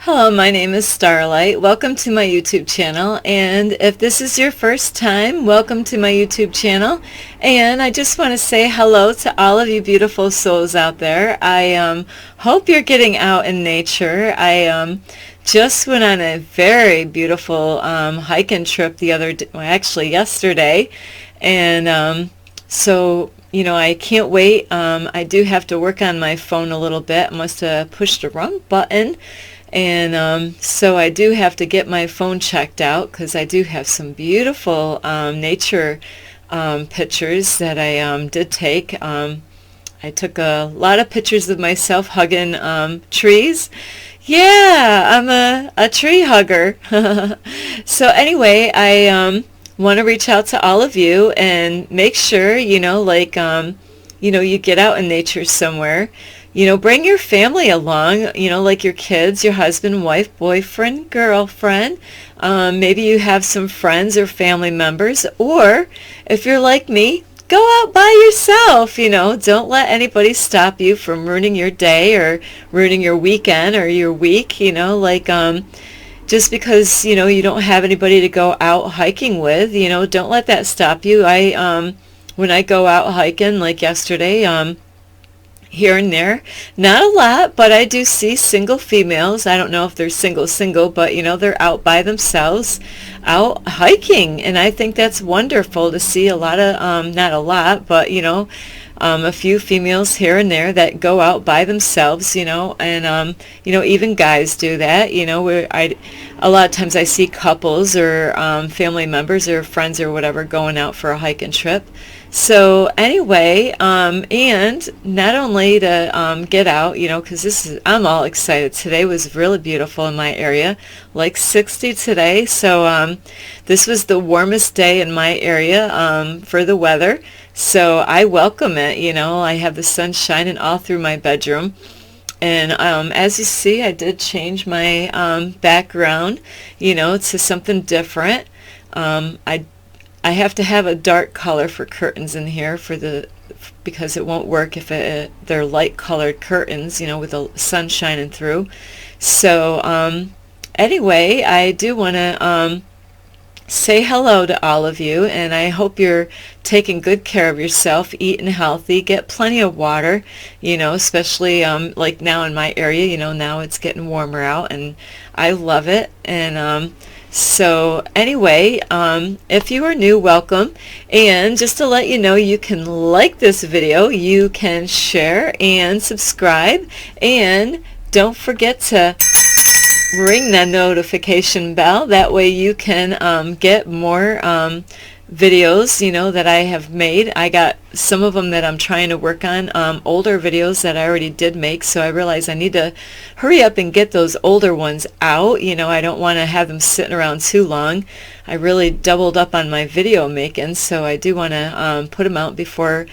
Hello, my name is Starlight. Welcome to my YouTube channel, and if this is your first time, welcome to my YouTube channel. And I just want to say hello to all of you beautiful souls out there. I hope you're getting out in nature. I just went on a very beautiful hiking trip the other day, well, actually yesterday, and so I can't wait. I do have to work on my phone a little bit. I must have pushed the wrong button. And so I do have to get my phone checked out because I do have some beautiful nature pictures that I did take. I took a lot of pictures of myself hugging trees. Yeah, I'm a tree hugger. So anyway, I want to reach out to all of you and make sure, you get out in nature somewhere. Bring your family along, like your kids, your husband, wife, boyfriend, girlfriend. Maybe you have some friends or family members. Or if you're like me, go out by yourself. Don't let anybody stop you from ruining your day or ruining your weekend or your week. Just because, you don't have anybody to go out hiking with, don't let that stop you. When I go out hiking, like yesterday, here and there, not a lot, but I do see single females. I don't know if they're single, but they're out by themselves, out hiking, and I think that's wonderful to see a lot of, not a lot, but a few females here and there that go out by themselves, and even guys do that, where a lot of times I see couples or family members or friends or whatever going out for a hiking trip. So anyway, and not only to get out, because I'm all excited. Today was really beautiful in my area, like 60 today. So this was the warmest day in my area for the weather. So I welcome it. I have the sun shining all through my bedroom. And as you see, I did change my background, to something different. I have to have a dark color for curtains in here because it won't work if they're light colored curtains, with the sun shining through. So anyway, I do want to say hello to all of you, and I hope you're taking good care of yourself, eating healthy, get plenty of water, especially like now in my area, now it's getting warmer out and I love it. And so anyway, if you are new, welcome. And just to let you know, you can like this video, you can share and subscribe, and don't forget to ring that notification bell. That way you can get more videos, that I have made. I got some of them that I'm trying to work on, older videos that I already did make, so I realize I need to hurry up and get those older ones out. I don't want to have them sitting around too long. I really doubled up on my video making, so I do want to put them out before,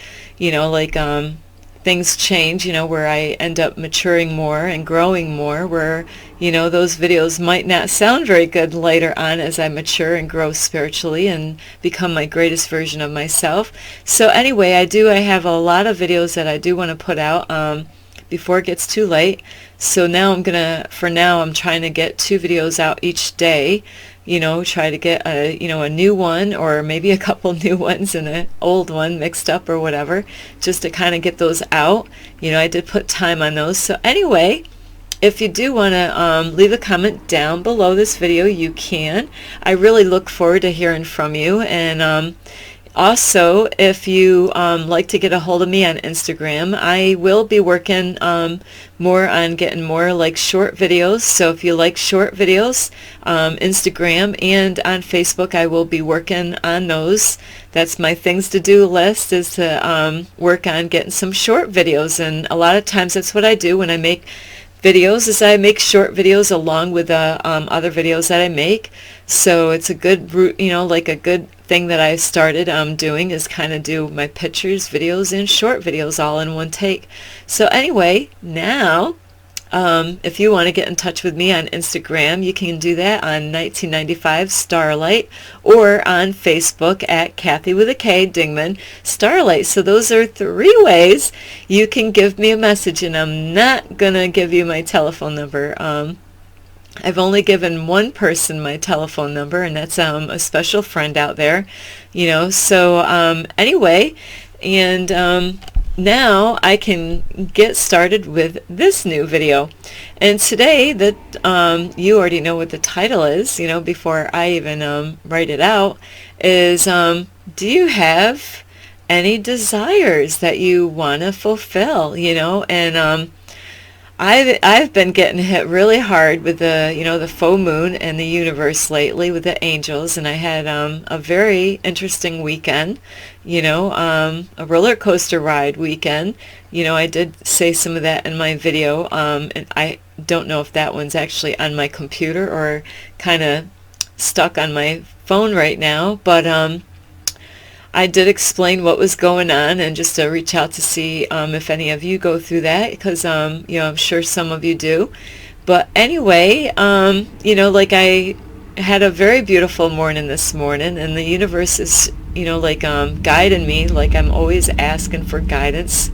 things change, where I end up maturing more and growing more, where, those videos might not sound very good later on as I mature and grow spiritually and become my greatest version of myself. So anyway, I have a lot of videos that I do want to put out before it gets too late. So now I'm trying to get 2 videos out each day, try to get a new one or maybe a couple new ones and an old one mixed up or whatever, just to kind of get those out. I did put time on those. So anyway, if you do want to leave a comment down below this video, you can. I really look forward to hearing from you. And also, if you like to get a hold of me on Instagram, I will be working more on getting more like short videos. So if you like short videos, Instagram and on Facebook, I will be working on those. That's my things to do list, is to work on getting some short videos. And a lot of times that's what I do when I make videos, is I make short videos along with the other videos that I make. So it's a good route, like a good thing that I started doing, is kind of do my pictures, videos, and short videos all in one take. So anyway, now if you want to get in touch with me on Instagram, you can do that on 1995 Starlight, or on Facebook at Kathy with a K Dingman Starlight. So those are 3 ways you can give me a message, and I'm not gonna give you my telephone number. I've only given one person my telephone number, and that's a special friend out there, So anyway, and now I can get started with this new video. And today, that you already know what the title is, before I even write it out, is do you have any desires that you want to fulfill, And I've been getting hit really hard with the full moon and the universe lately with the angels, and I had a very interesting weekend, a roller coaster ride weekend. I did say some of that in my video, and I don't know if that one's actually on my computer or kind of stuck on my phone right now, but I did explain what was going on, and just to reach out to see if any of you go through that, because I'm sure some of you do. But anyway, like I had a very beautiful morning this morning, and the universe is guiding me, like I'm always asking for guidance.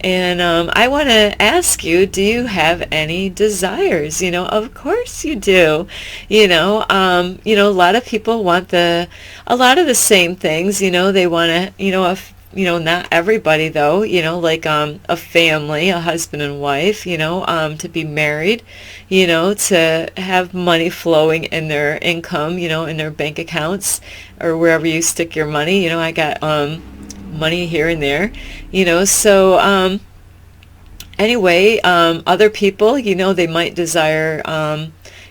And I want to ask you, do you have any desires? Of course you do. A lot of people want a lot of the same things. They want to, not everybody though, a family, a husband and wife, to be married, to have money flowing in their income, in their bank accounts or wherever you stick your money. I got money here and there, so anyway, other people, they might desire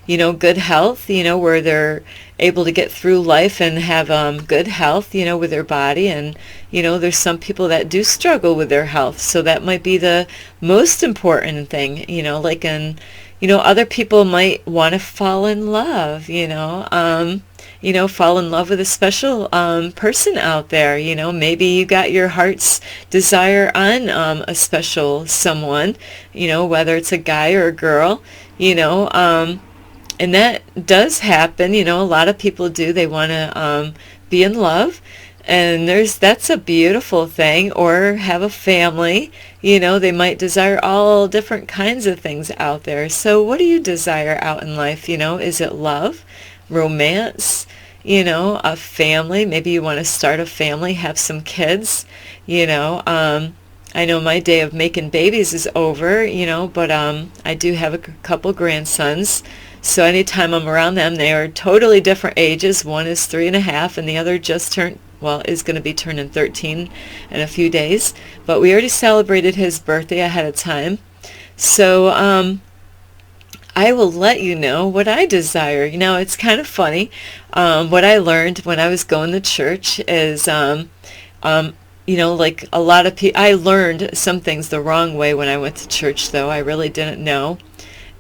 good health, where they're able to get through life and have good health, with their body. And there's some people that do struggle with their health, so that might be the most important thing, other people might want to fall in love, fall in love with a special person out there. Maybe you got your heart's desire on a special someone, whether it's a guy or a girl, and that does happen. A lot of people do. They want to be in love, and that's a beautiful thing. Or have a family. They might desire all different kinds of things out there. So what do you desire out in life? Is it love, romance, a family? Maybe you want to start a family, have some kids. I know my day of making babies is over, but I do have a couple grandsons. So anytime I'm around them, they are totally different ages. One is 3.5, and the other just is going to be turning 13 in a few days. But we already celebrated his birthday ahead of time. So I will let you know what I desire. It's kind of funny. What I learned when I was going to church is, like a lot of people, I learned some things the wrong way when I went to church, though. I really didn't know.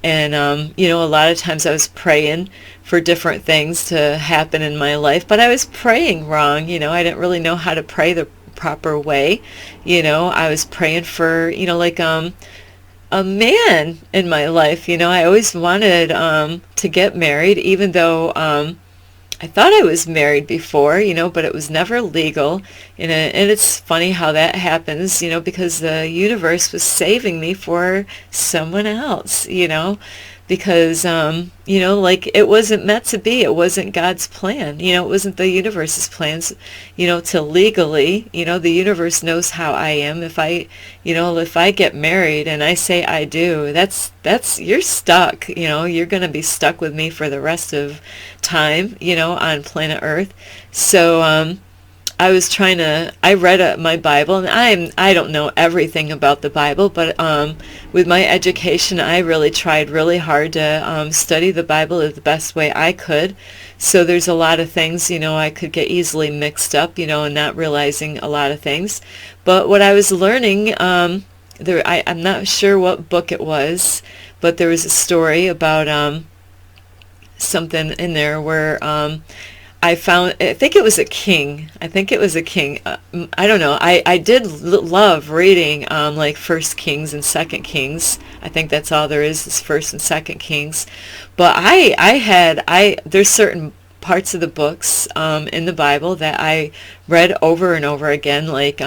And, a lot of times I was praying for different things to happen in my life, but I was praying wrong. I didn't really know how to pray the proper way. I was praying for, a man in my life. I always wanted to get married, even though I thought I was married before, but it was never legal. And it's funny how that happens, because the universe was saving me for someone else, because, it wasn't meant to be. It wasn't God's plan. It wasn't the universe's plans, to legally, the universe knows how I am. If I get married and I say I do, you're stuck, you're going to be stuck with me for the rest of time, on planet Earth. So, I read my Bible, and I don't know everything about the Bible, but with my education, I really tried really hard to study the Bible the best way I could. So there's a lot of things, I could get easily mixed up, and not realizing a lot of things. But what I was learning, I'm not sure what book it was, but there was a story about something in there where I think it was a king. I don't know. I did love reading like First Kings and Second Kings. I think that's all there is First and Second Kings. But there's certain parts of the books in the Bible that I read over and over again, like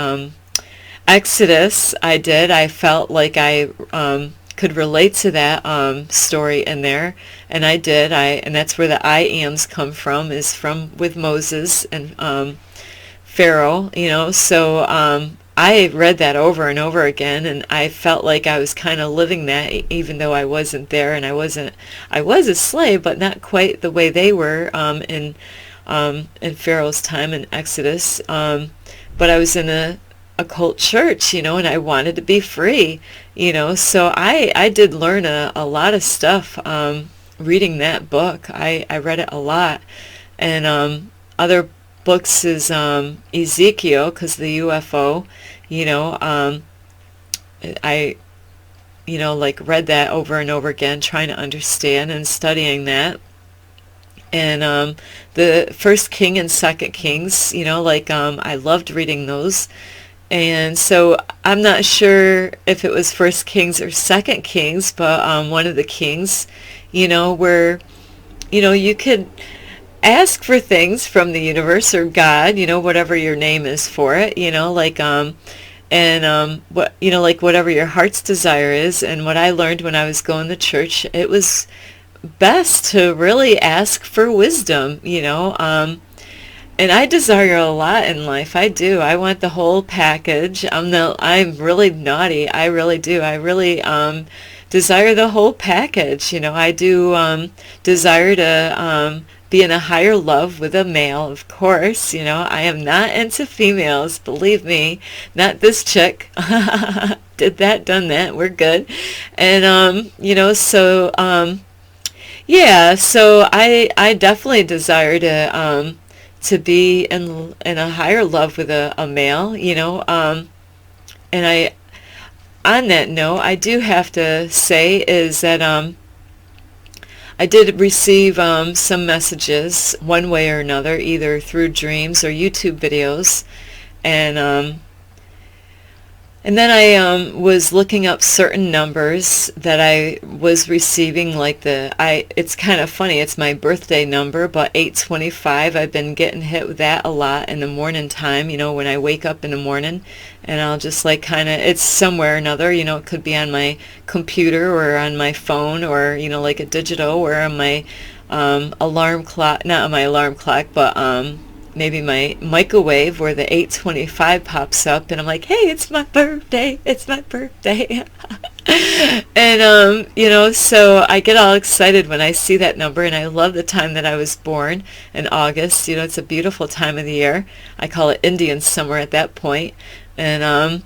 Exodus. I felt like I could relate to that story in there, and I did. And that's where the I ams come from, is from with Moses and Pharaoh, So I read that over and over again, and I felt like I was kind of living that, even though I wasn't there, and I was a slave, but not quite the way they were in Pharaoh's time in Exodus. But I was in a cult church, and I wanted to be free, So I did learn a lot of stuff reading that book. I read it a lot. And other books is Ezekiel, because the UFO, I like read that over and over again, trying to understand and studying that. And the First King and Second Kings, I loved reading those. And so I'm not sure if it was First Kings or Second Kings, but one of the kings, where, you could ask for things from the universe or God, whatever your name is for it, what, like whatever your heart's desire is. And what I learned when I was going to church, it was best to really ask for wisdom, and I desire a lot in life. I do. I want the whole package. I'm really naughty. I really do. I really desire the whole package. I do desire to be in a higher love with a male, of course. I am not into females, believe me. Not this chick. Did that, done that. We're good. And yeah, so I definitely desire to be in a higher love with a male, and on that note, I do have to say is that I did receive some messages one way or another, either through dreams or YouTube videos, and then I was looking up certain numbers that I was receiving, like it's kind of funny, it's my birthday number, but 825, I've been getting hit with that a lot in the morning time, when I wake up in the morning, and I'll just it's somewhere or another, it could be on my computer or on my phone, or, like a digital, or on my alarm clock, not on my alarm clock, but maybe my microwave, where the 825 pops up, and I'm like, hey, it's my birthday, and so I get all excited when I see that number, and I love the time that I was born in August. It's a beautiful time of the year. I call it Indian summer at that point. And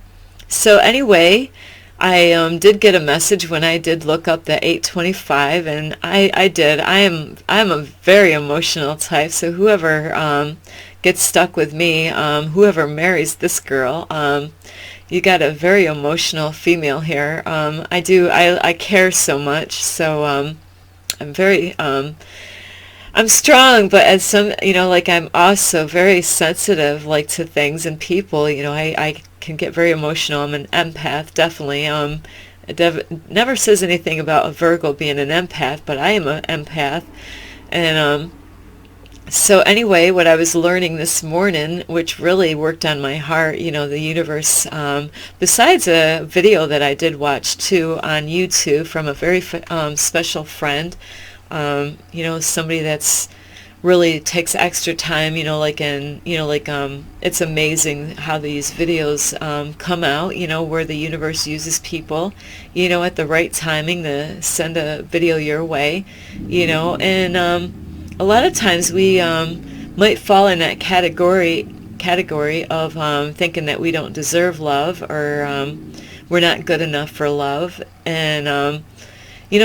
so anyway, I did get a message when I did look up the 825, and I did. I'm a very emotional type, so whoever gets stuck with me, whoever marries this girl, you got a very emotional female here. I care so much, so I'm very I'm strong, but as some, I'm also very sensitive, to things and people. I can get very emotional. I'm an empath, definitely. It never says anything about a Virgo being an empath, but I am an empath. And so anyway, what I was learning this morning, which really worked on my heart, the universe, besides a video that I did watch too on YouTube from a very special friend, somebody that's really takes extra time, it's amazing how these videos come out, where the universe uses people, at the right timing to send a video your way, and a lot of times we might fall in that category of thinking that we don't deserve love, or we're not good enough for love, and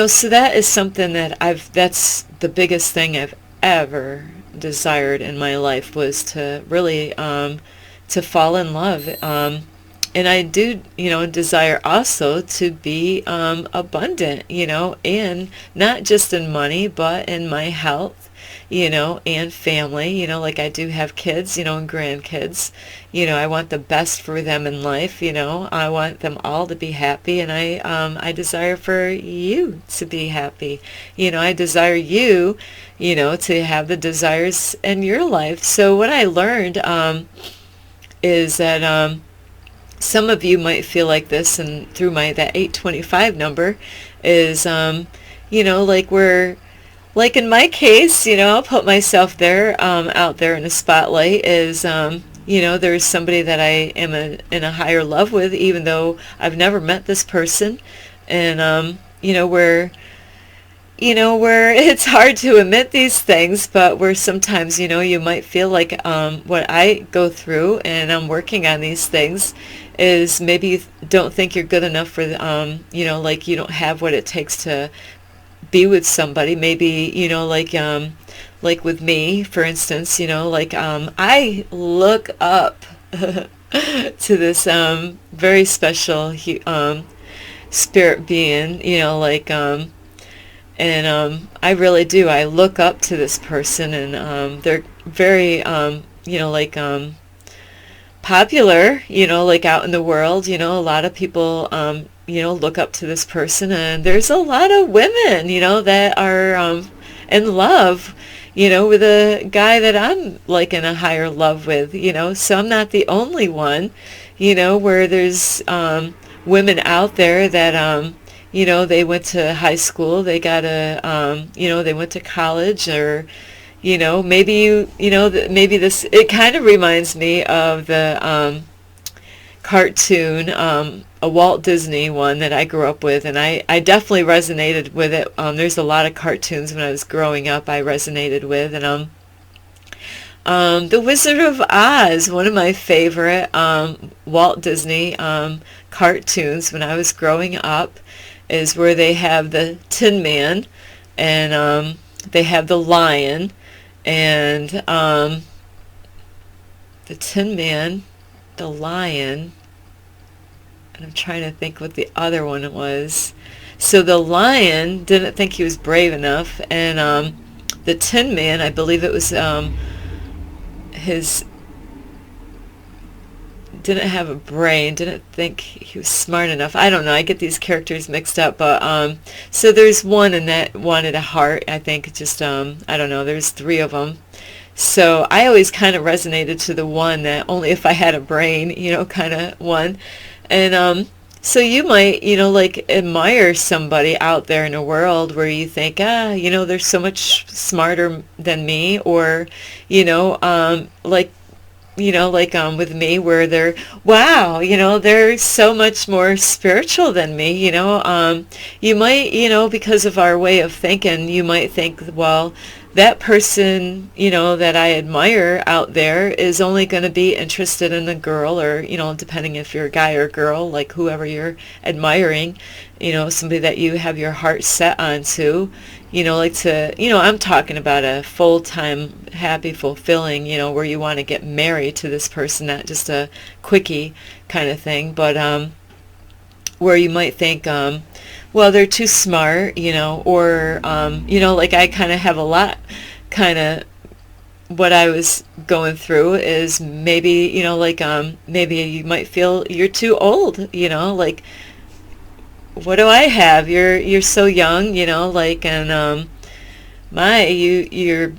so that is something that that's the biggest thing I've ever desired in my life, was to really to fall in love, and I do desire also to be abundant, and not just in money, but in my health, and family, I do have kids, and grandkids, I want the best for them in life, I want them all to be happy, and I desire for you to be happy, I desire you, to have the desires in your life. So what I learned is that some of you might feel like this, and through that 825 number is, like like in my case, I'll put myself there, out there in the spotlight, is, there's somebody that I am in a higher love with, even though I've never met this person. And, where it's hard to admit these things, but where sometimes, you might feel like, what I go through, and I'm working on these things, is maybe you don't think you're good enough for, like you don't have what it takes to be with somebody. Maybe, like with me, for instance, I look up to this, very special, spirit being, I really do. I look up to this person, and they're very, popular, out in the world. A lot of people, look up to this person, and there's a lot of women, that are in love, with a guy that I'm like in a higher love with, so I'm not the only one, where there's women out there that, they went to high school, they got they went to college, or, maybe maybe this, it kind of reminds me of the cartoon, a Walt Disney one that I grew up with, and I definitely resonated with it. There's a lot of cartoons when I was growing up I resonated with, and The Wizard of Oz, one of my favorite Walt Disney cartoons when I was growing up, is where they have the Tin Man, and they have the lion, and the Tin Man, the lion, and I'm trying to think what the other one was. So the lion didn't think he was brave enough, and the Tin Man, I believe it was his, didn't have a brain, didn't think he was smart enough. I don't know, I get these characters mixed up, but so there's one in that wanted a heart, I think, just I don't know, there's three of them. So I always kind of resonated to the one that only if I had a brain, kind of one. And so you might, like admire somebody out there in the world where you think, they're so much smarter than me, or, with me, where they're, wow, they're so much more spiritual than me, you might, because of our way of thinking, you might think, well, that person, that I admire out there is only going to be interested in a girl, or, depending if you're a guy or a girl, like whoever you're admiring, somebody that you have your heart set onto, I'm talking about a full-time, happy, fulfilling, where you want to get married to this person, not just a quickie kind of thing, but where you might think, well, they're too smart, or, like I kind of have a lot, kind of, what I was going through is maybe, maybe you might feel you're too old, like, what do I have? You're so young, and, you're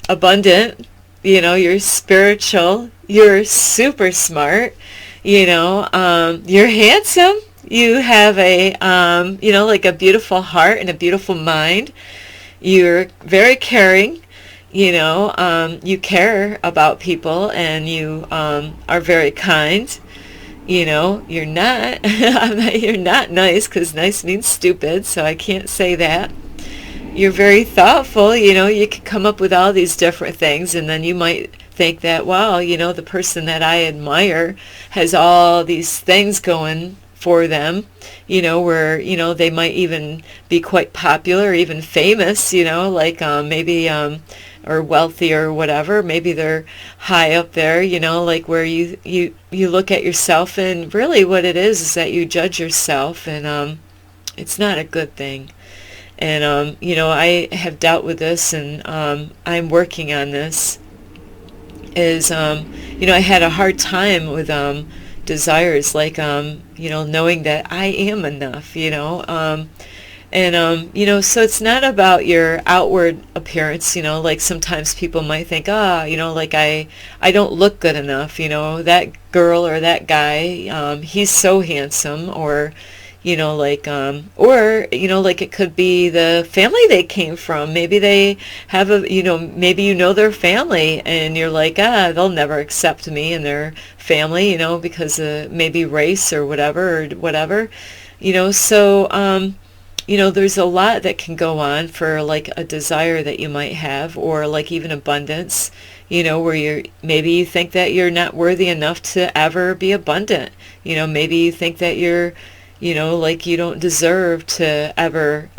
abundant, you're spiritual, you're super smart, you're handsome. You have a, like a beautiful heart and a beautiful mind. You're very caring, you care about people, and you are very kind. You're not, you're not nice, because nice means stupid, so I can't say that. You're very thoughtful, you can come up with all these different things, and then you might think that, wow, the person that I admire has all these things going for them, where, they might even be quite popular, or even famous, like maybe, or wealthy or whatever. Maybe they're high up there, like where you look at yourself, and really what it is that you judge yourself, and it's not a good thing. And, I have dealt with this, and I'm working on this, is, I had a hard time with desires, like, knowing that I am enough, And, so it's not about your outward appearance, like sometimes people might think, like I don't look good enough, that girl or that guy, he's so handsome, or, like it could be the family they came from. Maybe they have maybe their family and you're like, they'll never accept me and their family, because of maybe race or whatever, so, there's a lot that can go on for like a desire that you might have, or like even abundance, where maybe you think that you're not worthy enough to ever be abundant. Maybe you think that you're, like you don't deserve to ever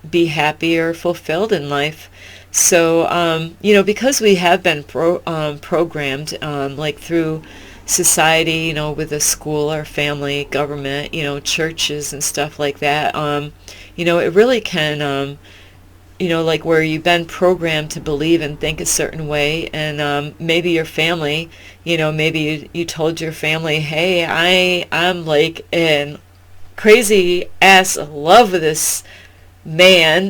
be happy or fulfilled in life. So, because we have been programmed, like through society, with a school or family, government, churches and stuff like that, it really can, like where you've been programmed to believe and think a certain way, and maybe your family, maybe you told your family, hey, I'm like in crazy ass love with this man,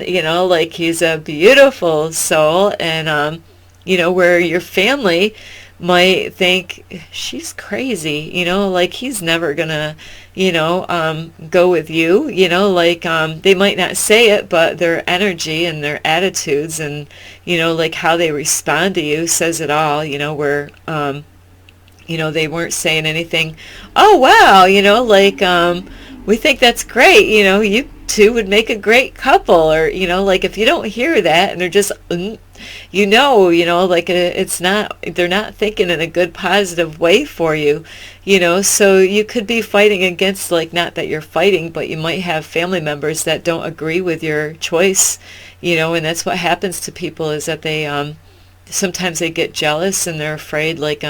like he's a beautiful soul, and, where your family might think she's crazy, like he's never gonna, go with you, like they might not say it, but their energy and their attitudes and, like how they respond to you says it all, where, they weren't saying anything, oh wow, like we think that's great, you two would make a great couple, or, like if you don't hear that and they're just, like it's not, they're not thinking in a good positive way for you, so you could be fighting against, like, not that you're fighting, but you might have family members that don't agree with your choice, and that's what happens to people, is that they, sometimes they get jealous and they're afraid, like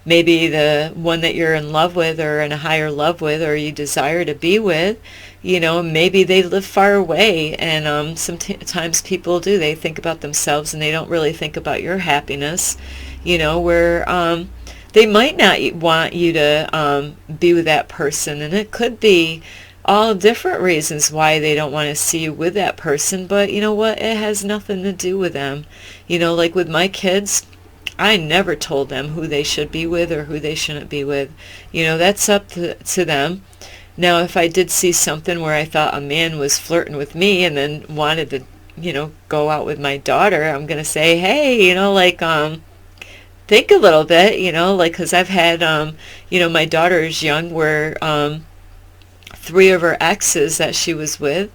maybe the one that you're in love with or in a higher love with or you desire to be with, maybe they live far away, and sometimes people do, they think about themselves and they don't really think about your happiness, where they might not want you to be with that person, and it could be all different reasons why they don't want to see you with that person, but you know what, it has nothing to do with them. Like with my kids, I never told them who they should be with or who they shouldn't be with. That's up to them. Now, if I did see something where I thought a man was flirting with me and then wanted to, go out with my daughter, I'm going to say, hey, like, think a little bit, like, because I've had, my daughter is young, where 3 of her exes that she was with,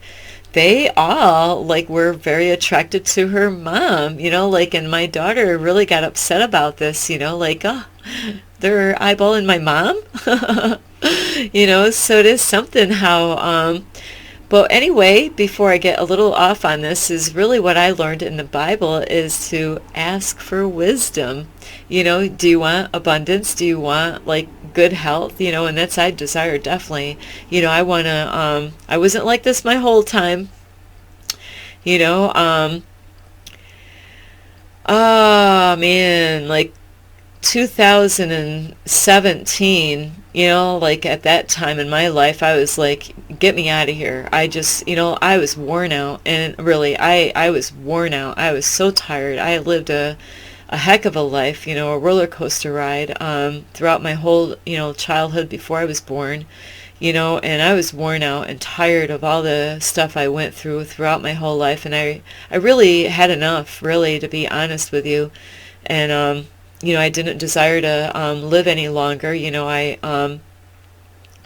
they all, like, were very attracted to her mom, like, and my daughter really got upset about this, like, oh, they're eyeballing my mom, so it is something how, but anyway, before I get a little off on this, is really what I learned in the Bible is to ask for wisdom. Do you want abundance? Do you want, like, good health? And that's, I desire definitely. I want to, I wasn't like this my whole time. Oh man, like 2017, like at that time in my life, I was like, get me out of here. I just, I was worn out, and really, I was worn out. I was so tired. I lived a heck of a life, a roller coaster ride, throughout my whole, childhood before I was born, and I was worn out and tired of all the stuff I went through throughout my whole life, and I really had enough, really, to be honest with you, and, I didn't desire to live any longer,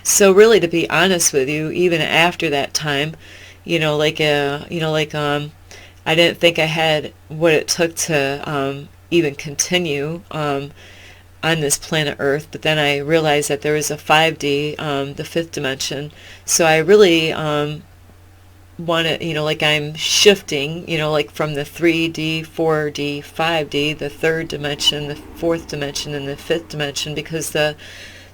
so really, to be honest with you, even after that time, I didn't think I had what it took to even continue on this planet Earth, but then I realized that there was a 5D, the 5th dimension, so I really want to, like I'm shifting, like from the 3D, 4D, 5D, the 3rd dimension, the 4th dimension, and the 5th dimension, because the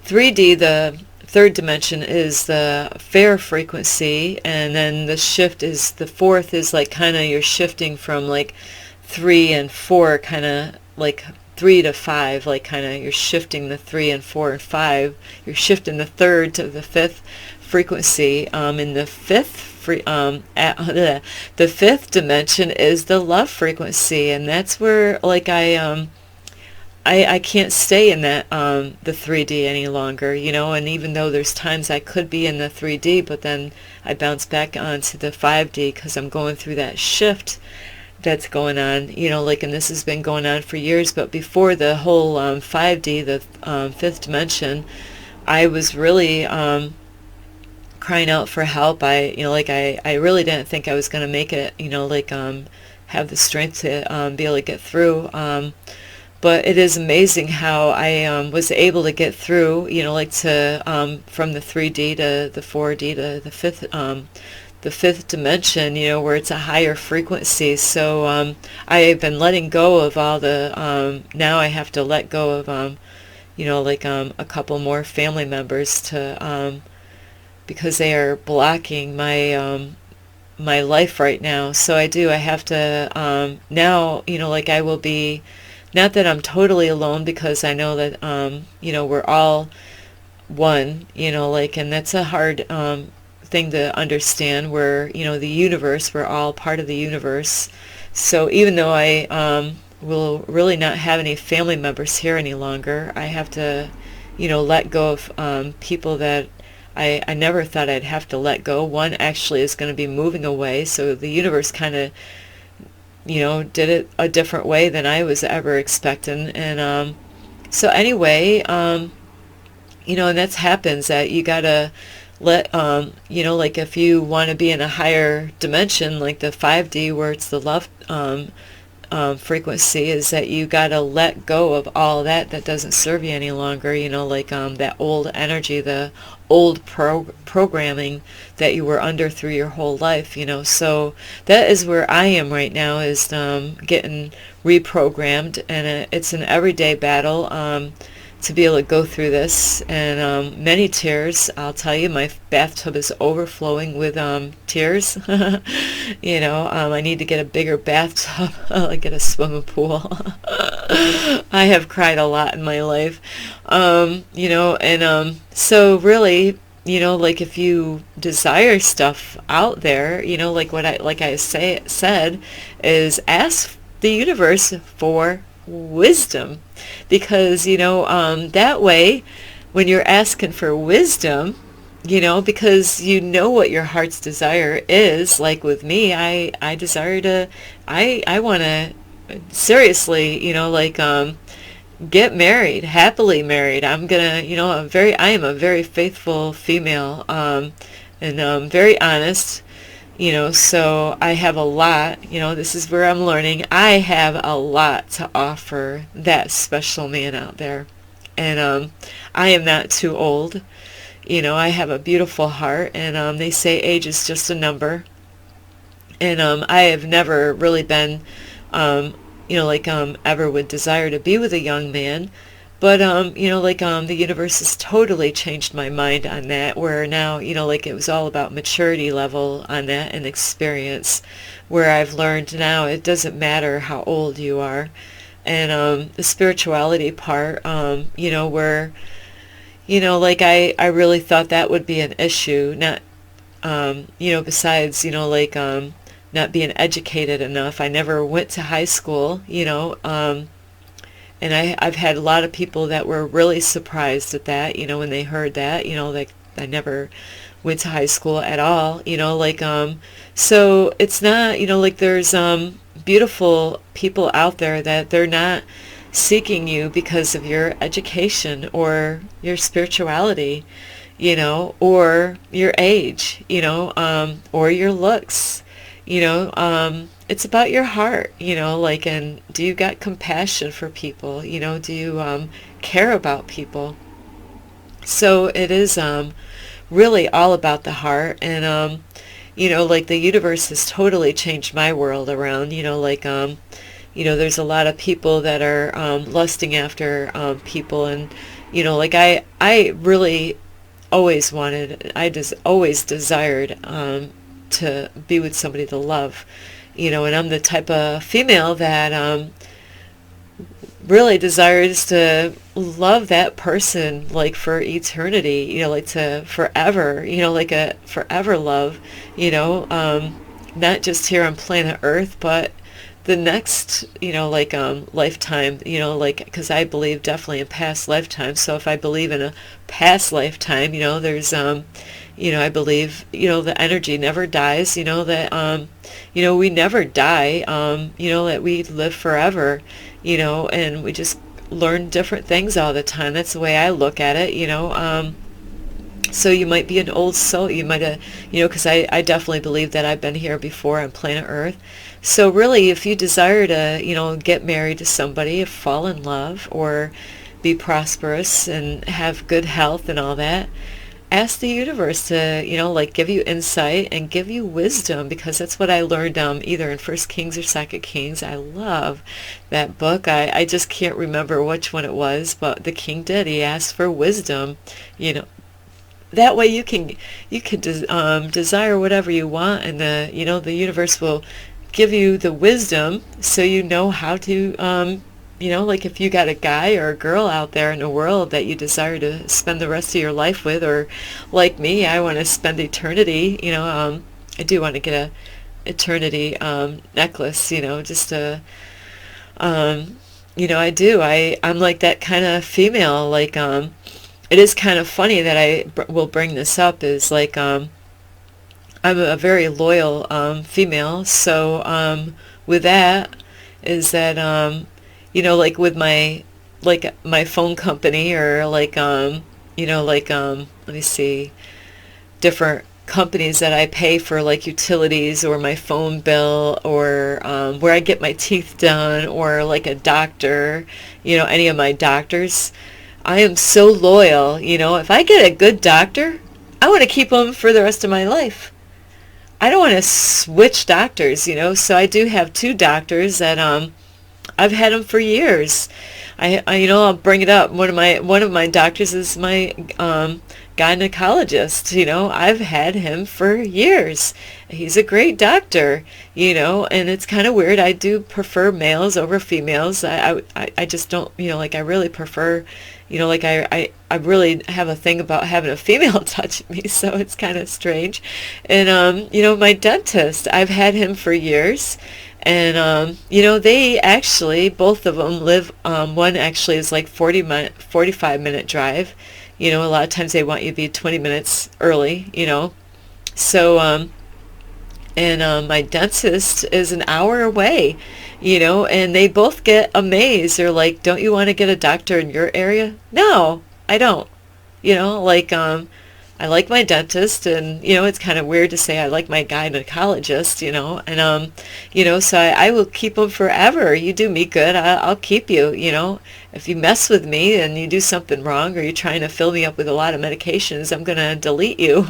3D, the 3rd dimension, is the fair frequency, and then the shift is, the 4th is like kind of you're shifting from like 3 and 4, kind of like 3 to 5, like kind of you're shifting the 3 and 4 and 5, you're shifting the 3rd to the 5th frequency. In the 5th the fifth dimension is the love frequency, and that's where like I can't stay in that the 3D any longer, and even though there's times I could be in the 3D, but then I bounce back onto the 5D because I'm going through that shift that's going on, like, and this has been going on for years. But before the whole 5D, the fifth dimension, I was really crying out for help. I really didn't think I was going to make it, have the strength to be able to get through. But it is amazing how I was able to get through, to from the 3D to the 4D to the fifth dimension, where it's a higher frequency. So I've been letting go of all the, now I have to let go of, a couple more family members to, because they are blocking my, my life right now. So I have to, now, I will be, not that I'm totally alone, because I know that, we're all one, and that's a hard thing to understand. We're, the universe, we're all part of the universe. So even though I will really not have any family members here any longer, I have to, let go of people that I never thought I'd have to let go. One actually is going to be moving away, so the universe kind of did it a different way than I was ever expecting. And so anyway, and that happens, that you gotta let, like, if you want to be in a higher dimension, like the 5D, where it's the love frequency, is that you gotta let go of all that doesn't serve you any longer, that old energy, the old programming that you were under through your whole life. So that is where I am right now, is getting reprogrammed, and it's an everyday battle to be able to go through this, and many tears. I'll tell you, my bathtub is overflowing with tears. I need to get a bigger bathtub, like get a swimming pool. I have cried a lot in my life, and so really, like, if you desire stuff out there, like I said, is ask the universe for wisdom, because that way, when you're asking for wisdom, because what your heart's desire is. Like with me, I desire to, I want to seriously, get married, happily married. I'm gonna, I am a very faithful female, and very honest. So I have a lot, this is where I'm learning. I have a lot to offer that special man out there. And I am not too old. I have a beautiful heart, and they say age is just a number. And I have never really been, ever would desire to be with a young man. But, the universe has totally changed my mind on that, where now, it was all about maturity level on that, and experience, where I've learned now it doesn't matter how old you are. And the spirituality part, where, I really thought that would be an issue, not, besides, not being educated enough. I never went to high school, and I've had a lot of people that were really surprised at that, when they heard that, like, I never went to high school at all, so it's not, there's beautiful people out there that they're not seeking you because of your education or your spirituality, or your age, or your looks, it's about your heart, and do you got compassion for people, do you care about people? So it is really all about the heart. And the universe has totally changed my world around. There's a lot of people that are lusting after people, and I really always wanted, always desired to be with somebody to love. And I'm the type of female that really desires to love that person like for eternity, like to forever, like a forever love, not just here on planet Earth, but the next, lifetime, like, because I believe definitely in past lifetimes. So if I believe in a past lifetime, there's, I believe, the energy never dies, that, we never die, that we live forever, and we just learn different things all the time. That's the way I look at it, so you might be an old soul. You might have, because I definitely believe that I've been here before on planet Earth. So really, if you desire to, get married to somebody, fall in love, or be prosperous and have good health and all that, ask the universe to, give you insight and give you wisdom, because that's what I learned either in First Kings or Second Kings. I love that book. I just can't remember which one it was, but the king did. He asked for wisdom, That way you can desire whatever you want, and the universe will give you the wisdom so you know how to like if you got a guy or a girl out there in the world that you desire to spend the rest of your life with, or like me, I want to spend eternity, I do want to get a eternity necklace, just to I do. I'm like that kind of female, like it is kind of funny that I will bring this up, is like I'm a very loyal female, so with that is that like with my phone company, or let me see, different companies that I pay for, like utilities or my phone bill, or where I get my teeth done, or like a doctor, any of my doctors. I am so loyal, if I get a good doctor, I want to keep them for the rest of my life. I don't want to switch doctors, so I do have two doctors that I've had them for years. I'll bring it up. One of my doctors is my gynecologist. I've had him for years. He's a great doctor, and it's kind of weird. I do prefer males over females. I just don't, I really prefer, I really have a thing about having a female touch me, so it's kind of strange. And, my dentist, I've had him for years. And, they actually, both of them live, one actually is like 45-minute drive. A lot of times they want you to be 20 minutes early, So, and my dentist is an hour away, and they both get amazed. They're like, don't you want to get a doctor in your area? No, I don't. I like my dentist, and, it's kind of weird to say I like my gynecologist, and, so I will keep them forever. You do me good, I'll keep you, If you mess with me and you do something wrong, or you're trying to fill me up with a lot of medications, I'm going to delete you,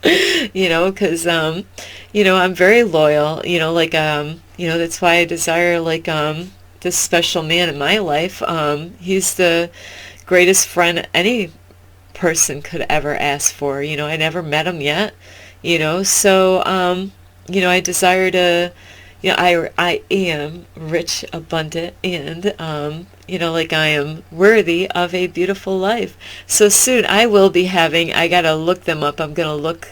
because, I'm very loyal, that's why I desire, this special man in my life. He's the greatest friend any person could ever ask for. I never met him yet, so I desire to, I am rich, abundant, and I am worthy of a beautiful life. So soon I will be having, I gotta look them up. I'm gonna look,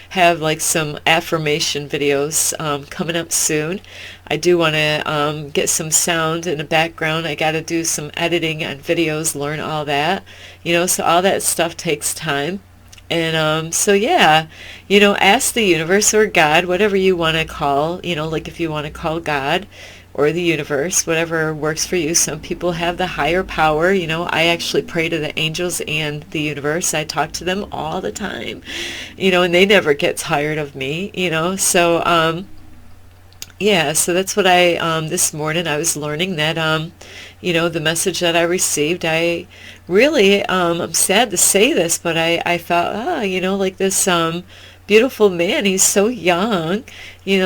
have like some affirmation videos coming up soon. I do want to get some sound in the background. I got to do some editing on videos, learn all that, so all that stuff takes time. And so yeah, ask the universe or God, whatever you want to call, like if you want to call God or the universe, whatever works for you. Some people have the higher power. I actually pray to the angels and the universe. I talk to them all the time, and they never get tired of me, so yeah, so that's what I, this morning I was learning that, the message that I received, I really, I'm sad to say this, but I thought, like this beautiful man, he's so young, he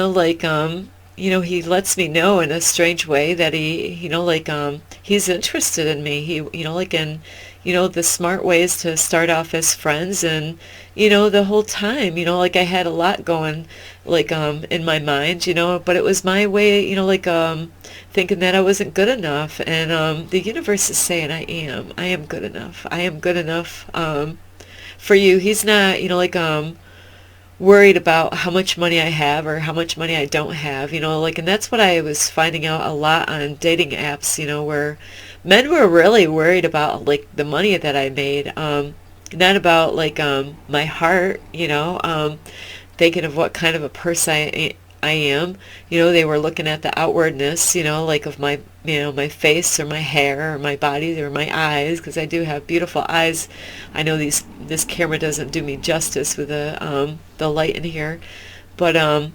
lets me know in a strange way that he, he's interested in me. He, and, the smart way is to start off as friends, and the whole time, like I had a lot going, like in my mind, but it was my way, like thinking that I wasn't good enough, and the universe is saying I am good enough. I am good enough for you. He's not, like worried about how much money I have or how much money I don't have, like, and that's what I was finding out a lot on dating apps, where men were really worried about like the money that I made, not about like my heart, thinking of what kind of a person I am. They were looking at the outwardness, like of my, my face or my hair or my body or my eyes, because I do have beautiful eyes. I know this camera doesn't do me justice with the light in here, but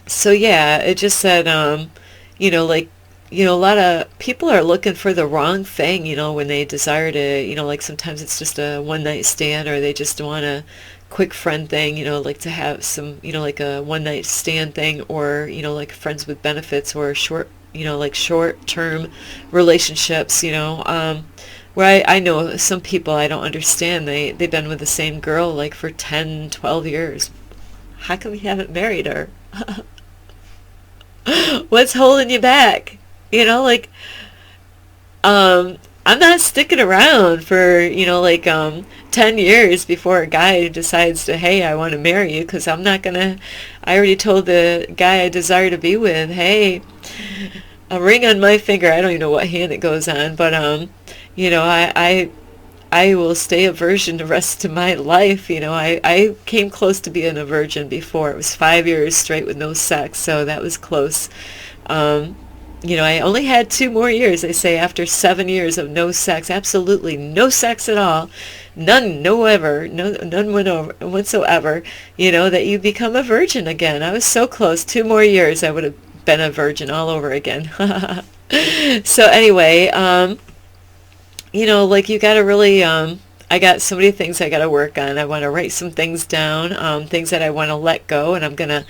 so yeah, it just said, like, a lot of people are looking for the wrong thing, when they desire to, like sometimes it's just a one night stand, or they just want a quick friend thing, like to have some, like a one night stand thing, or, like friends with benefits, or short, like short term relationships, where I know some people I don't understand. They've been with the same girl like for 10, 12 years. How come you haven't married her? What's holding you back? Like, I'm not sticking around for, like, 10 years before a guy decides to, hey, I want to marry you, because I'm not going to, I already told the guy I desire to be with, hey, a ring on my finger, I don't even know what hand it goes on, but, I will stay a virgin the rest of my life. I came close to being a virgin before. It was 5 years straight with no sex, so that was close. I only had 2 more years, they say, after 7 years of no sex, absolutely no sex at all, none whatsoever, that you become a virgin again. I was so close. 2 more years, I would have been a virgin all over again. So anyway, like you got to really, I got so many things I got to work on. I want to write some things down, things that I want to let go, and I'm going to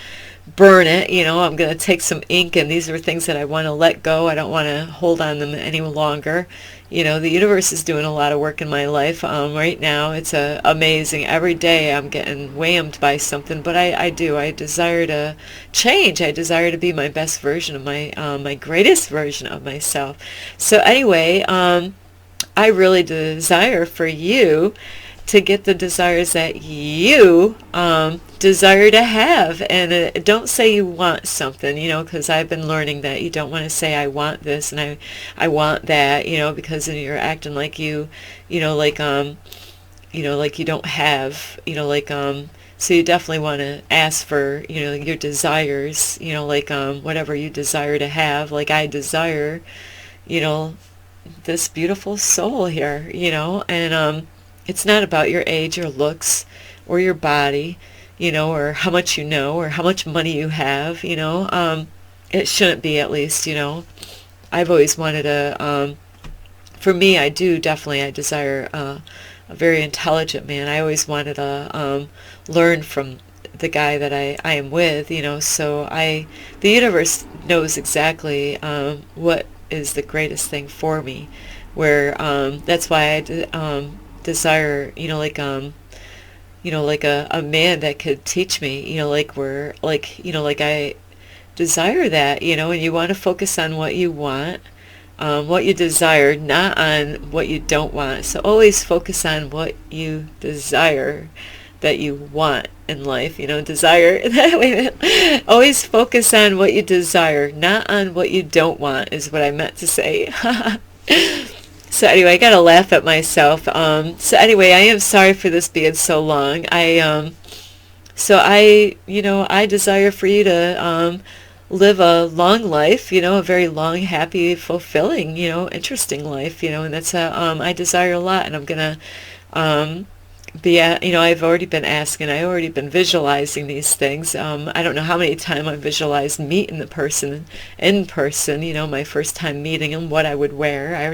burn it, I'm going to take some ink, and these are things that I want to let go. I don't want to hold on them any longer. The universe is doing a lot of work in my life right now. It's amazing. Every day I'm getting whammed by something, but I desire to change. I desire to be my best version of my greatest version of myself. So anyway, I really desire for you to get the desires that you desire to have. And don't say you want something, because I've been learning that you don't want to say I want this and I want that, because then you're acting like you, like like you don't have, so you definitely want to ask for, your desires, like whatever you desire to have. Like I desire, this beautiful soul here, and it's not about your age or looks or your body, or how much or how much money you have, it shouldn't be, at least, I've always wanted for me, I desire a very intelligent man. I always wanted to learn from the guy that I am with, so the universe knows exactly what is the greatest thing for me, where that's why I desire, like like a man that could teach me, like where, like, like I desire that, and you want to focus on what you want, what you desire, not on what you don't want. So always focus on what you desire, that you want in life, desire. Wait a minute. Always focus on what you desire, not on what you don't want, is what I meant to say. So anyway, I gotta laugh at myself. So anyway, I am sorry for this being so long. So I desire for you to live a long life, a very long, happy, fulfilling, interesting life, and that's I desire a lot, and I'm gonna I've already been asking, I've already been visualizing these things. I don't know how many times I visualized meeting the person in person, my first time meeting him, what I would wear. I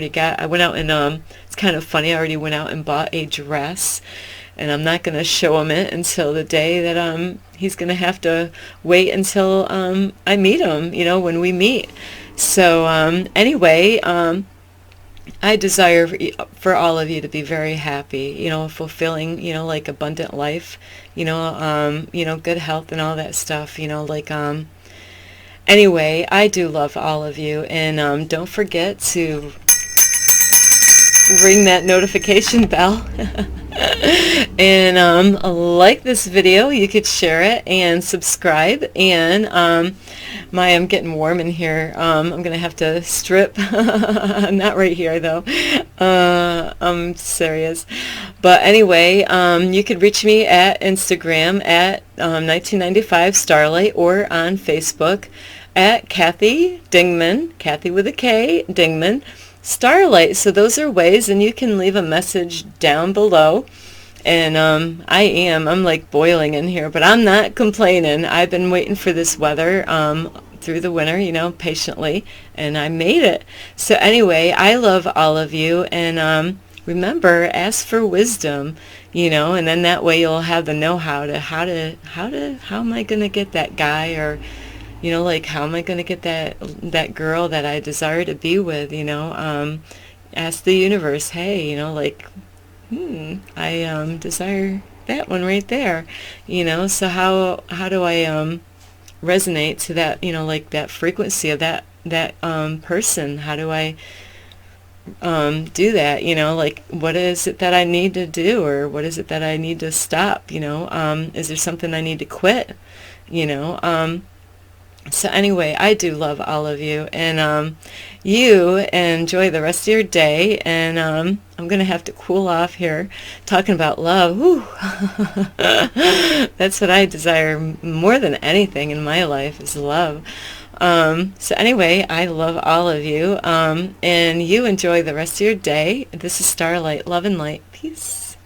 went out and, it's kind of funny, I already went out and bought a dress, and I'm not going to show him it until the day that, he's going to have to wait until, I meet him, when we meet. So, anyway, I desire for all of you to be very happy, fulfilling, like abundant life, good health and all that stuff, anyway, I do love all of you, and don't forget to ring that notification bell. And like this video. You could share it and subscribe. And I'm getting warm in here. I'm gonna have to strip. Not right here though. I'm serious. But anyway, you could reach me at Instagram at 1995 Starlight, or on Facebook at Kathy Dingman, Kathy with a K, Dingman Starlight. So those are ways, and you can leave a message down below. And I'm like boiling in here, but I'm not complaining. I've been waiting for this weather through the winter, patiently, and I made it. So anyway, I love all of you, and remember, ask for wisdom, and then that way you'll have the know-how to how am I going to get that guy, or how am I going to get that girl that I desire to be with, ask the universe, hey, I desire that one right there, so how do I resonate to that, that frequency of that person? How do I do that? What is it that I need to do, or what is it that I need to stop? Is there something I need to quit? So anyway, I do love all of you, and you enjoy the rest of your day, and I'm going to have to cool off here talking about love. Whew. That's what I desire more than anything in my life, is love. So anyway, I love all of you, and you enjoy the rest of your day. This is Starlight. Love and light. Peace.